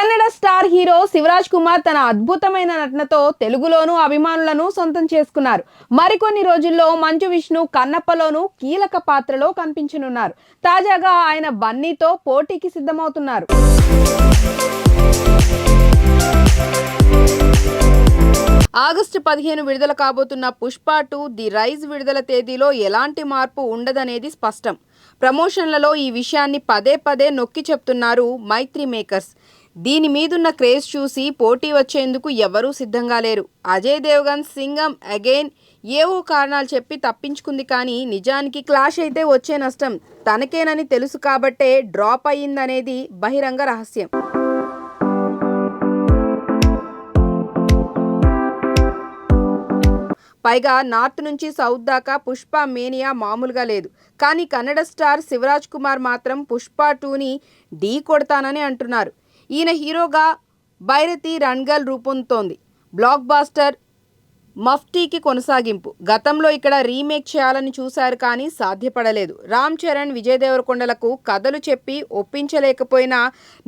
Kannada star hero Shivraj Kumar తన అద్భుతమైన నటనతో తెలుగులోనూ అభిమానులను సొంతం చేసుకున్నారు. మరికొన్ని రోజుల్లో మంచు విష్ణు కన్నప్పలోనూ కీలక పాత్రలో కనిపించనున్నారు. తాజాగా ఆయన బన్నీతో పోటీకి సిద్ధమవుతున్నారు. ఆగస్టు 15 విడుదల కాబోతున్న పుష్ప 2 ది రైజ్ విడుదల తేదీలో ఎలాంటి మార్పు ఉండదనేది స్పష్టం. ప్రమోషన్లలో ఈ విషయాన్ని పదే పదే నొక్కి చెప్తున్నారు మైత్రి మేకర్స్. దీని మీదున్న క్రేజ్ చూసి పోటీ వచ్చేందుకు ఎవరూ సిద్ధంగా లేరు. అజయ్ దేవగన్ సింగం అగైన్ ఏవో కారణాలు చెప్పి తప్పించుకుంది, కానీ నిజానికి క్లాష్ అయితే వచ్చే నష్టం తనకేనని తెలుసు కాబట్టే డ్రాప్ అయ్యిందనేది బహిరంగ రహస్యం. పైగా నార్త్ నుంచి సౌత్ దాకా పుష్ప మేనియా మామూలుగా లేదు. కానీ కన్నడ స్టార్ శివరాజ్ కుమార్ మాత్రం పుష్ప 2ని ఢీ కొడతానని అంటున్నారు. ఈయన హీరోగా బైరతి రణ్గల్ రూపొందుతోంది. బ్లాక్ బాస్టర్ మఫ్టీకి కొనసాగింపు. గతంలో ఇక్కడ రీమేక్ చేయాలని చూశారు, కానీ సాధ్యపడలేదు. రామ్ చరణ్, విజయ్ దేవరకొండలకు కథలు చెప్పి ఒప్పించలేకపోయినా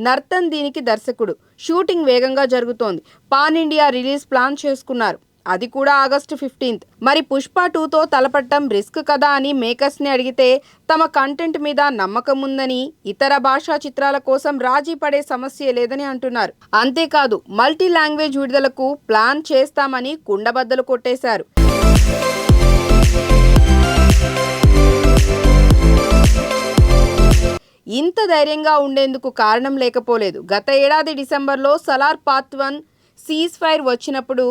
నర్తన్ దీనికి దర్శకుడు. షూటింగ్ వేగంగా జరుగుతోంది. పాన్ ఇండియా రిలీజ్ ప్లాన్ చేసుకున్నారు, అది కూడా ఆగస్టు 15. మరి పుష్ప 2తో తలపట్టం రిస్క్ కదా అని మేకర్స్ని అడిగితే తమ కంటెంట్ మీద నమ్మకం ఉందని, ఇతర భాషా చిత్రాల కోసం రాజీ పడే సమస్య లేదని అంటున్నారు. అంతేకాదు మల్టీ లాంగ్వేజ్ విడుదలకు ప్లాన్ చేస్తామని కుండబద్దలు కొట్టేశారు. ఇంత ధైర్యంగా ఉండేందుకు కారణం లేకపోలేదు. గత ఏడాది డిసెంబర్లో సలార్ పార్ట్ 1 సీజ్ ఫైర్ వచ్చినప్పుడు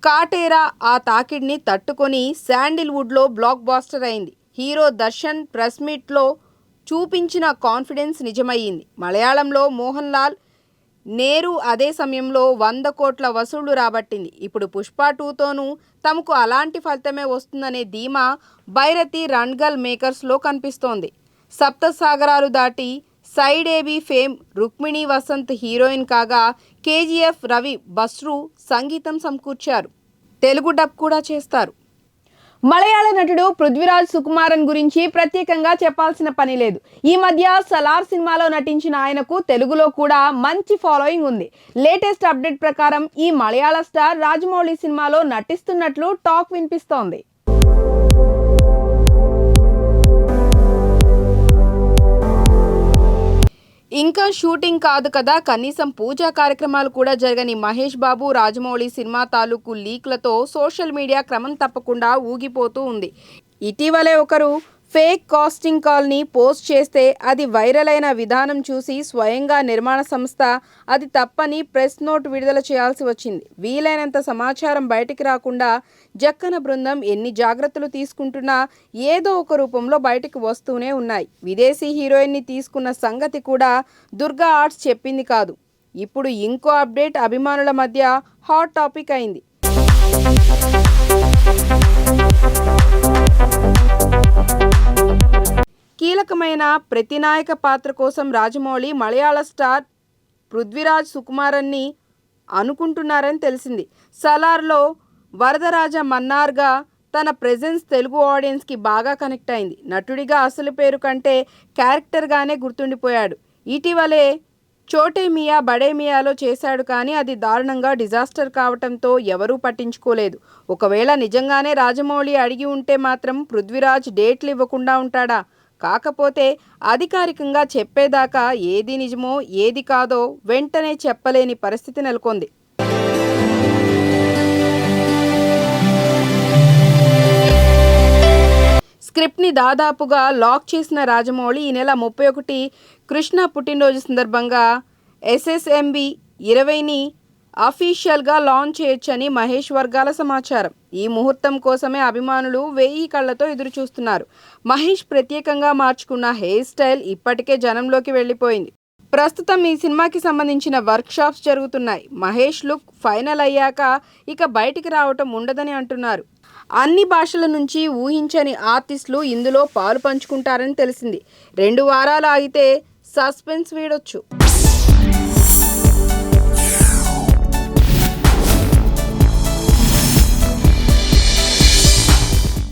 కాటేరా ఆ తాకిడిని తట్టుకొని శాండిల్వుడ్లో బ్లాక్ బాస్టర్ అయింది. హీరో దర్శన్ ప్రెస్ మీట్లో చూపించిన కాన్ఫిడెన్స్ నిజమయ్యింది. మలయాళంలో మోహన్ లాల్ నేరు అదే సమయంలో 100 కోట్ల వసూళ్లు రాబట్టింది. ఇప్పుడు పుష్ప 2తోనూ తమకు అలాంటి ఫలితమే వస్తుందనే ధీమా బైరతి రణ్గల్ మేకర్స్లో కనిపిస్తోంది. సప్త సాగరాలు దాటి side AB fame Rukmini Vasant heroine కాగా కేజీఎఫ్ రవి బస్రు సంగీతం సమకూర్చారు. తెలుగు డబ్ కూడా చేస్తారు. మలయాళ నటుడు పృథ్వీరాజ్ సుకుమారన్ గురించి ప్రత్యేకంగా చెప్పాల్సిన పని లేదు. ఈ మధ్య సలార్ సినిమాలో నటించిన ఆయనకు తెలుగులో కూడా మంచి ఫాలోయింగ్ ఉంది. లేటెస్ట్ అప్డేట్ ప్రకారం ఈ మలయాళ స్టార్ రాజమౌళి సినిమాలో నటిస్తున్నట్లు టాక్ వినిపిస్తోంది. ఇంకా షూటింగ్ కాదు కదా, కనీసం పూజా కార్యక్రమాలు కూడా జరగని మహేష్ బాబు రాజమౌళి సినిమా తాలూకు లీక్లతో సోషల్ మీడియా క్రమం తప్పకుండా ఊగిపోతూ ఉంది. ఇటీవలే ఒకరు ఫేక్ కాస్టింగ్ కాల్ని పోస్ట్ చేస్తే అది వైరల్ అయిన విధానం చూసి స్వయంగా నిర్మాణ సంస్థ అది తప్పని ప్రెస్ నోట్ విడుదల చేయాల్సి వచ్చింది. వీలైనంత సమాచారం బయటికి రాకుండా జక్కన బృందం ఎన్ని జాగ్రత్తలు తీసుకుంటున్నా ఏదో ఒక రూపంలో బయటికి వస్తూనే ఉన్నాయి. విదేశీ హీరోయిన్ని తీసుకున్న సంగతి కూడా దుర్గా ఆర్ట్స్ చెప్పింది కాదు. ఇప్పుడు ఇంకో అప్డేట్ అభిమానుల మధ్య హాట్ టాపిక్ అయింది. కీలకమైన ప్రతినాయక పాత్ర కోసం రాజమౌళి మలయాళ స్టార్ పృథ్వీరాజ్ సుకుమారన్ని అనుకుంటున్నారని తెలిసింది. సలార్లో వరదరాజ మన్నార్గా తన ప్రెజెన్స్ తెలుగు ఆడియన్స్కి బాగా కనెక్ట్ అయింది. నటుడిగా అసలు పేరు కంటే క్యారెక్టర్గానే గుర్తుండిపోయాడు. ఇటీవలే చోటే మియా బడే మియాలో చేశాడు, కానీ అది దారుణంగా డిజాస్టర్ కావడంతో ఎవరూ పట్టించుకోలేదు. ఒకవేళ నిజంగానే రాజమౌళి అడిగి ఉంటే మాత్రం పృథ్వీరాజ్ డేట్లు ఇవ్వకుండా ఉంటాడా? కాకపోతే అధికారికంగా చెప్పేదాకా ఏది నిజమో ఏది కాదో వెంటనే చెప్పలేని పరిస్థితి నెలకొంది. స్క్రిప్ట్ని దాదాపుగా లాక్ చేసిన రాజమౌళి ఈ నెల 31 కృష్ణ పుట్టినరోజు సందర్భంగా SSMB 20ని అఫీషియల్గా లాంచ్ చేయొచ్చని మహేష్ వర్గాల సమాచారం. ఈ ముహూర్తం కోసమే అభిమానులు 1000 కళ్లతో ఎదురు చూస్తున్నారు. మహేష్ ప్రత్యేకంగా మార్చుకున్న హెయిర్ స్టైల్ ఇప్పటికే జనంలోకి వెళ్ళిపోయింది. ప్రస్తుతం ఈ సినిమాకి సంబంధించిన వర్క్ షాప్స్ జరుగుతున్నాయి. మహేష్ లుక్ ఫైనల్ అయ్యాక ఇక బయటికి రావటం ఉండదని అంటున్నారు. అన్ని భాషల నుంచి ఊహించని ఆర్టిస్టులు ఇందులో పాలు పంచుకుంటారని తెలిసింది. 2 వారాలు ఆగితే సస్పెన్స్ వీడొచ్చు.